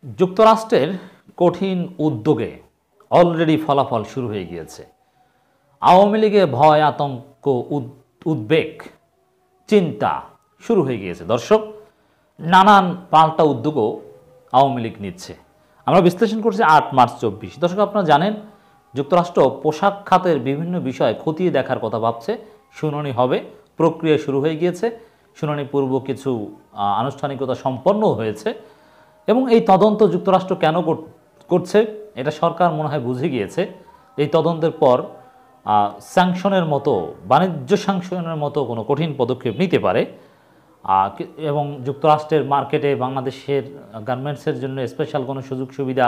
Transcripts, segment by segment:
যুক্তরাষ্ট্রের কঠিন উদ্যোগে অলরেডি ফলাফল শুরু হয়ে গিয়েছে। আওয়ামী লীগে ভয়, আতঙ্ক, উদ্বেগ, চিন্তা শুরু হয়ে গিয়েছে। দর্শক, নানান পাল্টা উদ্যোগও আওয়ামী লীগ নিচ্ছে। আমরা বিশ্লেষণ করছি 8 মার্চ 24। দর্শক, আপনারা জানেন যুক্তরাষ্ট্র পোশাক খাতের বিভিন্ন বিষয় খতিয়ে দেখার কথা ভাবছে। শুনানি হবে, প্রক্রিয়া শুরু হয়ে গিয়েছে। শুনানি পূর্ব কিছু আনুষ্ঠানিকতা সম্পন্ন হয়েছে এবং এই তদন্ত যুক্তরাষ্ট্র কেন করছে এটা সরকার মনে হয় বুঝে গিয়েছে। এই তদন্তের পর স্যাংশনের মতো, বাণিজ্য স্যাংশনের মতো কোনো কঠিন পদক্ষেপ নিতে পারে এবং যুক্তরাষ্ট্রের মার্কেটে বাংলাদেশের গার্মেন্টসের জন্য স্পেশাল কোনো সুযোগ সুবিধা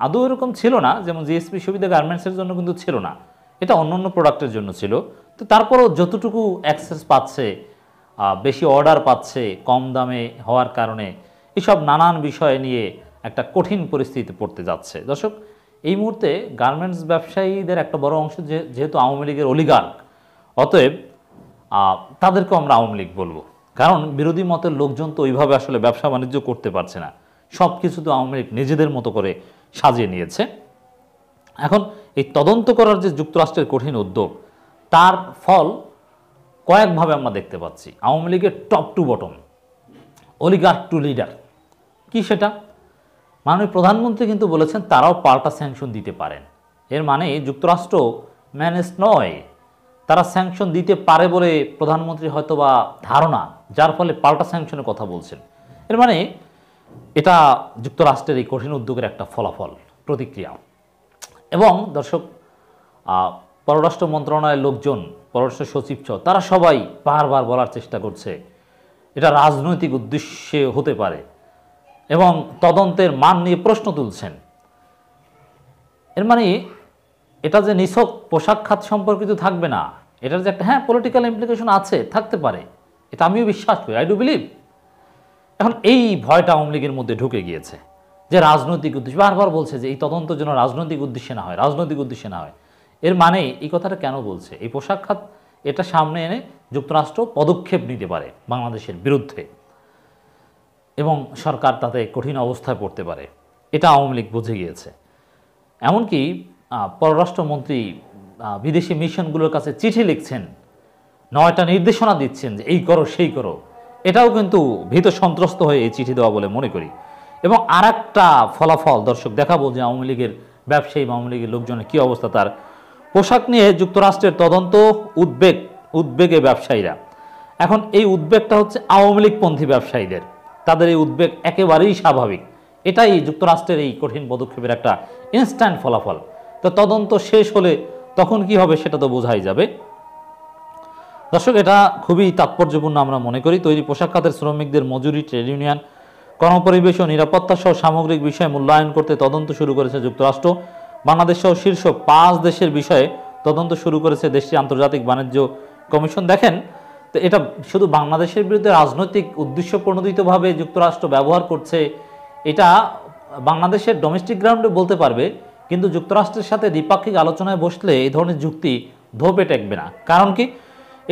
আদৌ এরকম ছিল না। যেমন জিএসপি সুবিধা গার্মেন্টসের জন্য কিন্তু ছিল না, এটা অন্যান্য প্রোডাক্টের জন্য ছিল। তো তারপরও যতটুকু অ্যাক্সেস পাচ্ছে, বেশি অর্ডার পাচ্ছে কম দামে হওয়ার কারণে, এসব নানান বিষয় নিয়ে একটা কঠিন পরিস্থিতিতে পড়তে যাচ্ছে। দর্শক, এই মুহূর্তে গার্মেন্টস ব্যবসায়ীদের একটা বড় অংশ যেহেতু আওয়ামী লীগের অলিগার্ক, অতএব তাদেরকেও আমরা আওয়ামী লীগ বলবো। কারণ বিরোধী মতের লোকজন তো ওইভাবে আসলে ব্যবসা বাণিজ্য করতে পারছে না, সব কিছু তো আওয়ামী লীগ নিজেদের মতো করে সাজিয়ে নিয়েছে। এখন এই তদন্ত করার যে যুক্তরাষ্ট্রের কঠিন উদ্যোগ, তার ফল কয়েকভাবে আমরা দেখতে পাচ্ছি। আওয়ামী লীগের top to bottom, oligarch to leader, কি সেটা? মাননীয় প্রধানমন্ত্রী কিন্তু বলেছেন তারাও পাল্টা স্যাংশন দিতে পারেন। এর মানে যুক্তরাষ্ট্র ম্যানেজ নয়, তারা স্যাংশন দিতে পারে বলে প্রধানমন্ত্রী হয়তোবা ধারণা, যার ফলে পাল্টা স্যাংশনের কথা বলছেন। এর মানে এটা যুক্তরাষ্ট্রের এই কঠিন উদ্যোগের একটা ফলাফল, প্রতিক্রিয়া। এবং দর্শক, পররাষ্ট্র মন্ত্রণালয়ের লোকজন, পররাষ্ট্র সচিব তারা সবাই বারবার বলার চেষ্টা করছে এটা রাজনৈতিক উদ্দেশ্যে হতে পারে এবং তদন্তের মান নিয়ে প্রশ্ন তুলছেন। এর মানে এটা যে নিছক পোশাক খাত সম্পর্কিত থাকবে না, এটার যে একটা পলিটিক্যাল ইমপ্লিকেশন আছে, থাকতে পারে, এটা আমিও বিশ্বাস করি, আই ডু বিলিভ। এখন এই ভয়টা আওয়ামী লীগের মধ্যে ঢুকে গিয়েছে যে রাজনৈতিক উদ্দেশ্য, বারবার বলছে যে এই তদন্ত যেন রাজনৈতিক উদ্দেশ্যে না হয়, রাজনৈতিক উদ্দেশ্যে না হয়। এর মানে এই কথাটা কেন বলছে? এই পোশাক খাত এটা সামনে এনে যুক্তরাষ্ট্র পদক্ষেপ নিতে পারে বাংলাদেশের বিরুদ্ধে এবং সরকার তাতে কঠিন অবস্থায় পড়তে পারে, এটা আওয়ামী লীগ বুঝে গিয়েছে। এমনকি পররাষ্ট্রমন্ত্রী বিদেশি মিশনগুলোর কাছে চিঠি লিখছেন, 9টা নির্দেশনা দিচ্ছেন যে এই করো সেই করো। এটাও কিন্তু ভীত সন্ত্রস্ত হয়ে এই চিঠি দেওয়া বলে মনে করি। এবং আর একটা ফলাফল দর্শক দেখাবো যে আওয়ামী লীগের ব্যবসায়ী, আওয়ামী লীগের লোকজনের কী অবস্থা। তার পোশাক নিয়ে যুক্তরাষ্ট্রের তদন্ত, উদ্বেগে ব্যবসায়ীরা। এখন এই উদ্বেগটা হচ্ছে আওয়ামী লীগপন্থী ব্যবসায়ীদের, তাদের এই উদ্বেগ একেবারেই স্বাভাবিক। এটাই যুক্তরাষ্ট্রের এই কঠিন পদক্ষেপের একটা ইনস্ট্যান্ট ফলাফল। তো তদন্ত শেষ হলে তখন কি হবে সেটা তো বোঝাই যাবে। দর্শক, এটা খুবই তাৎপর্যপূর্ণ আমরা মনে করি। তৈরি পোশাক খাতের শ্রমিকদের মজুরি, ট্রেড ইউনিয়ন, কর্মপরিবেশ ও নিরাপত্তা সহ সামগ্রিক বিষয়ে মূল্যায়ন করতে তদন্ত শুরু করেছে যুক্তরাষ্ট্র। বাংলাদেশ সহ শীর্ষ 5 দেশের বিষয়ে তদন্ত শুরু করেছে দেশটির আন্তর্জাতিক বাণিজ্য কমিশন। দেখেন, তো এটা শুধু বাংলাদেশের বিরুদ্ধে রাজনৈতিক উদ্দেশ্য প্রণোদিতভাবে যুক্তরাষ্ট্র ব্যবহার করছে, এটা বাংলাদেশের ডোমেস্টিক গ্রাউন্ডে বলতে পারবে, কিন্তু যুক্তরাষ্ট্রের সাথে দ্বিপাক্ষিক আলোচনায় বসলে এই ধরনের যুক্তি ধোপে টেকবে না। কারণ কি,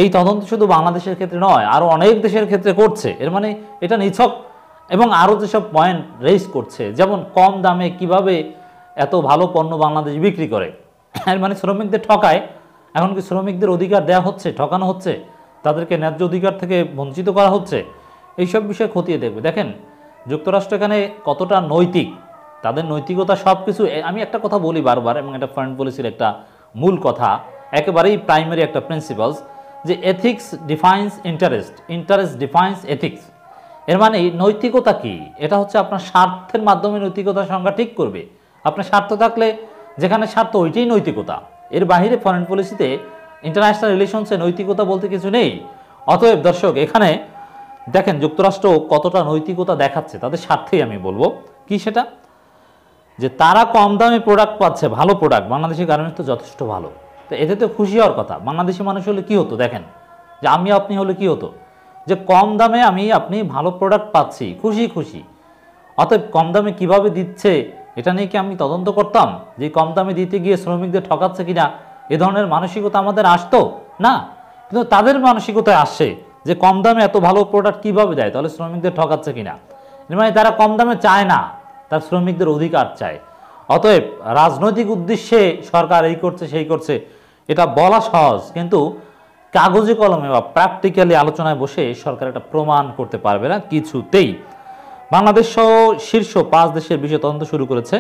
এই তদন্ত শুধু বাংলাদেশের ক্ষেত্রে নয়, আরও অনেক দেশের ক্ষেত্রে করছে। এর মানে এটা নিছক, এবং আরও যেসব পয়েন্ট রেইজ করছে, যেমন কম দামে কিভাবে এত ভালো পণ্য বাংলাদেশ বিক্রি করে, এর মানে শ্রমিকদের ঠকায়। এখন কি শ্রমিকদের অধিকার দেওয়া হচ্ছে, ঠকানো হচ্ছে, তাদেরকে ন্যায্য অধিকার থেকে বঞ্চিত করা হচ্ছে? এইসব বিষয় খতিয়ে দেখবে। দেখেন যুক্তরাষ্ট্র এখানে কতটা নৈতিক, তাদের নৈতিকতা সব কিছু। আমি একটা কথা বলি বারবার, এবং এটা ফরেন পলিসির একটা মূল কথা, একেবারেই প্রাইমারি একটা প্রিন্সিপালস, যে ethics defines interest, interest defines ethics. এর মানে নৈতিকতা কি? এটা হচ্ছে আপনার স্বার্থের মাধ্যমে নৈতিকতার সংজ্ঞা ঠিক করবে। আপনার স্বার্থ থাকলে যেখানে স্বার্থ ওইটাই নৈতিকতা। এর বাইরে ফরেন পলিসিতে, ইন্টারন্যাশনাল রিলেশনসে নৈতিকতা বলতে কিছু নেই। অতএব দর্শক, এখানে দেখেন যুক্তরাষ্ট্র কতটা নৈতিকতা দেখাচ্ছে তাদের স্বার্থেই। আমি বলবো কি সেটা, যে তারা কম দামে প্রোডাক্ট পাচ্ছে, ভালো প্রোডাক্ট। বাংলাদেশের গার্মেন্টস তো যথেষ্ট ভালো, তো এতে তো খুশি হওয়ার কথা। বাংলাদেশি মানুষ হলে কি হতো, দেখেন যে আমি আপনি হলে কি হতো, যে কম দামে আমি আপনি ভালো প্রোডাক্ট পাচ্ছি, খুশি খুশি। অতএব কম দামে কিভাবে দিচ্ছে এটা নিয়ে কি আমি তদন্ত করতাম? যে কম দামে দিতে গিয়ে শ্রমিকদের ঠকাচ্ছে কিনা, এ ধরনের মানসিকতা আমাদের আসতো না। কিন্তু তাদের মানসিকতায় আসছে যে কম দামে এত ভালো প্রোডাক্ট কিভাবে দেয়, তাহলে শ্রমিকদের ঠকাচ্ছে কিনা। মানে তারা কম দামে চায় না, তার শ্রমিকদের অধিকার চায়। অতএব রাজনৈতিক উদ্দেশ্যে সরকার এই করছে সেই করছে এটা বলা সহজ, কিন্তু কাগজে কলমে বা প্র্যাকটিক্যালি আলোচনায় বসে সরকার এটা প্রমাণ করতে পারবে না কিছুতেই। বাংলাদেশ সহ শীর্ষ 5 দেশের বিষয়ে তদন্ত শুরু করেছে।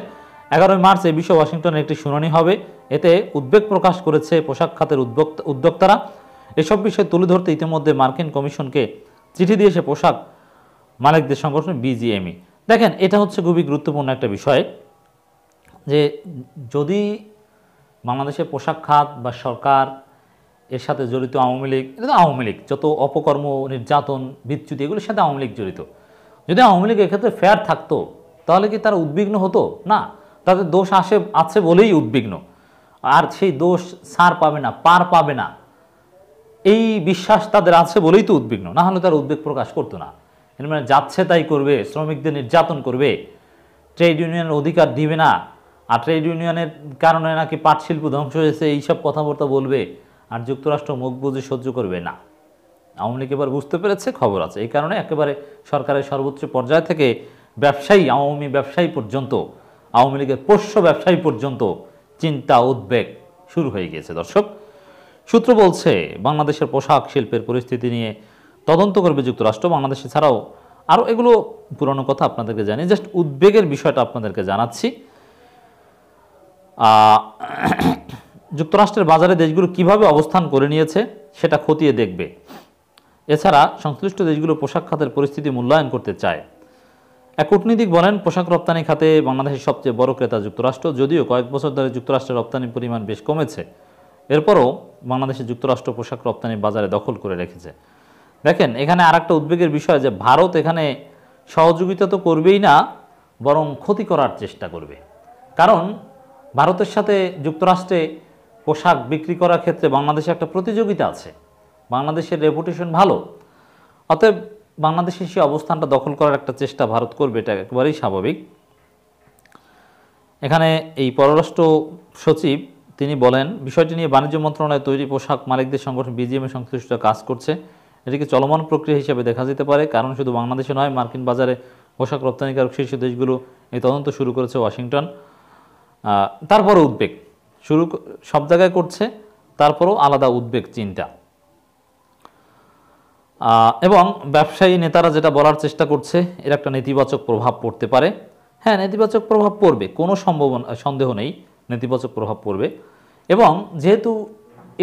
11 মার্চ এই বিষয়ে ওয়াশিংটনে একটি শুনানি হবে। এতে উদ্বেগ প্রকাশ করেছে পোশাক খাতের উদ্যোক্তারা। এসব বিষয় তুলে ধরতে ইতিমধ্যে মার্কিন কমিশনকে চিঠি দিয়েছে পোশাক মালিকদের সংগঠন বিজিএমই। দেখেন, এটা হচ্ছে খুবই গুরুত্বপূর্ণ একটা বিষয় যে যদি বাংলাদেশের পোশাক খাত বা সরকার এর সাথে জড়িত আওয়ামী লীগ, এটা তো আওয়ামী লীগ, যত অপকর্ম নির্যাতন বিচ্যুতি এগুলোর সাথে আওয়ামী লীগ জড়িত। যদি আওয়ামী লীগ এক্ষেত্রে ফেয়ার থাকতো তাহলে কি তারা উদ্বিগ্ন হতো? না, তাদের দোষ আছে বলেই উদ্বিগ্ন, আর সেই দোষ ছাড় পাবে না, পার পাবে না, এই বিশ্বাস তাদের আছে বলেই তো উদ্বিগ্ন, না হলে তারা উদ্বেগ প্রকাশ করতো না। এর মানে যাচ্ছে তাই করবে, শ্রমিকদের নির্যাতন করবে, ট্রেড ইউনিয়নের অধিকার দিবে না, আর ট্রেড ইউনিয়নের কারণে নাকি পাট শিল্প ধ্বংস হয়েছে এইসব কথাবার্তা বলবে, আর যুক্তরাষ্ট্র মুখ বুজে সহ্য করবে না। আওয়ামী লীগ এবার বুঝতে পেরেছে, খবর আছে, এই কারণে একেবারে সরকারের সর্বোচ্চ পর্যায় থেকে ব্যবসায়ী, আওয়ামী ব্যবসায়ী পর্যন্ত, আওয়ামী লীগের পোষ্য ব্যবসায়ী পর্যন্ত চিন্তা উদ্বেগ শুরু হয়ে গিয়েছে। দর্শক, সূত্র বলছে বাংলাদেশের পোশাক শিল্পের পরিস্থিতি নিয়ে তদন্ত করবে যুক্তরাষ্ট্র। বাংলাদেশে ছাড়াও আরও, এগুলো পুরনো কথা আপনাদেরকে জানি, জাস্ট উদ্বেগের বিষয়টা আপনাদেরকে জানাচ্ছি। যুক্তরাষ্ট্রের বাজারে দেশগুলো কিভাবে অবস্থান করে নিয়েছে সেটা খতিয়ে দেখবে। এছাড়া সংশ্লিষ্ট দেশগুলো পোশাক খাতের পরিস্থিতি মূল্যায়ন করতে চায়। এক কূটনীতিক বলেন, পোশাক রপ্তানি খাতে বাংলাদেশের সবচেয়ে বড় ক্রেতা যুক্তরাষ্ট্র। যদিও কয়েক বছর ধরে যুক্তরাষ্ট্রের রপ্তানির পরিমাণ বেশ কমেছে, এরপরও বাংলাদেশের যুক্তরাষ্ট্র পোশাক রপ্তানি বাজারে দখল করে রেখেছে। দেখেন, এখানে আর একটা উদ্বেগের বিষয় যে ভারত এখানে সহযোগিতা তো করবেই না, বরং ক্ষতি করার চেষ্টা করবে। কারণ ভারতের সাথে যুক্তরাষ্ট্রে পোশাক বিক্রি করার ক্ষেত্রে বাংলাদেশে একটা প্রতিযোগিতা আছে, বাংলাদেশের রেপুটেশন ভালো, অতএব বাংলাদেশের সেই অবস্থানটা দখল করার একটা চেষ্টা ভারত করবে, এটা একেবারেই স্বাভাবিক। এখানে এই পররাষ্ট্র সচিব তিনি বলেন, বিষয়টি নিয়ে বাণিজ্য মন্ত্রণালয় তৈরি পোশাক মালিকদের সংগঠন বিজিএমএ সংশ্লিষ্ট কাজ করছে। এটিকে চলমান প্রক্রিয়া হিসেবে দেখা যেতে পারে, কারণ শুধু বাংলাদেশে নয়, মার্কিন বাজারে পোশাক রপ্তানিকারক শীর্ষ দেশগুলো এই তদন্ত শুরু করেছে ওয়াশিংটন। তারপরও উদ্বেগ সব জায়গায় করছে, তারপরও আলাদা উদ্বেগ চিন্তা। এবং ব্যবসায়ী নেতারা যেটা বলার চেষ্টা করছে, এর একটা নেতিবাচক প্রভাব পড়তে পারে। হ্যাঁ, নেতিবাচক প্রভাব পড়বে, কোনো সন্দেহ নেই, নেতিবাচক প্রভাব পড়বে। এবং যেহেতু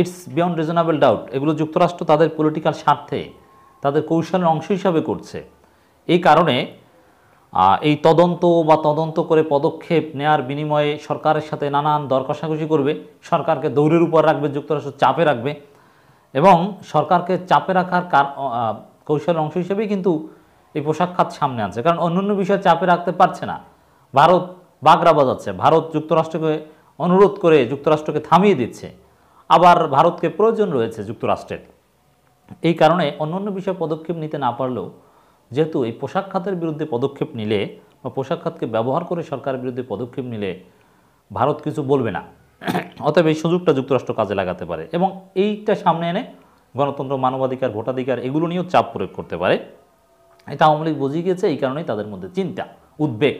ইটস বিয়ন্ড রিজনেবল ডাউট, এগুলো যুক্তরাষ্ট্র তাদের পলিটিক্যাল স্বার্থে, তাদের কৌশলের অংশ হিসাবে করছে, এই কারণে এই তদন্ত করে পদক্ষেপ নেয়ার বিনিময়ে সরকারের সাথে নানান দর কষাকষি করবে, সরকারকে দৌড়ের উপর রাখবে, যুক্তরাষ্ট্র চাপে রাখবে, এবং সরকারকে চাপে রাখার কৌশলের অংশ হিসেবেই কিন্তু এই পোশাক খাত সামনে আনছে। কারণ অন্যান্য বিষয়ে চাপে রাখতে পারছে না, ভারত বাগড়া বাজাচ্ছে, ভারত যুক্তরাষ্ট্রকে অনুরোধ করে যুক্তরাষ্ট্রকে থামিয়ে দিচ্ছে, আবার ভারতকে প্রয়োজন রয়েছে যুক্তরাষ্ট্রের। এই কারণে অন্যান্য বিষয়ে পদক্ষেপ নিতে না পারলেও, যেহেতু এই পোশাক খাতের বিরুদ্ধে পদক্ষেপ নিলে বা পোশাক খাতকে ব্যবহার করে সরকারের বিরুদ্ধে পদক্ষেপ নিলে ভারত কিছু বলবে না, অতএব এই সুযোগটা যুক্তরাষ্ট্র কাজে লাগাতে পারে এবং এইটা সামনে এনে গণতন্ত্র, মানবাধিকার, ভোটাধিকার এগুলো নিয়েও চাপ প্রয়োগ করতে পারে। এটা আওয়ামী লীগ বুঝে গিয়েছে, এই কারণেই তাদের মধ্যে চিন্তা, উদ্বেগ।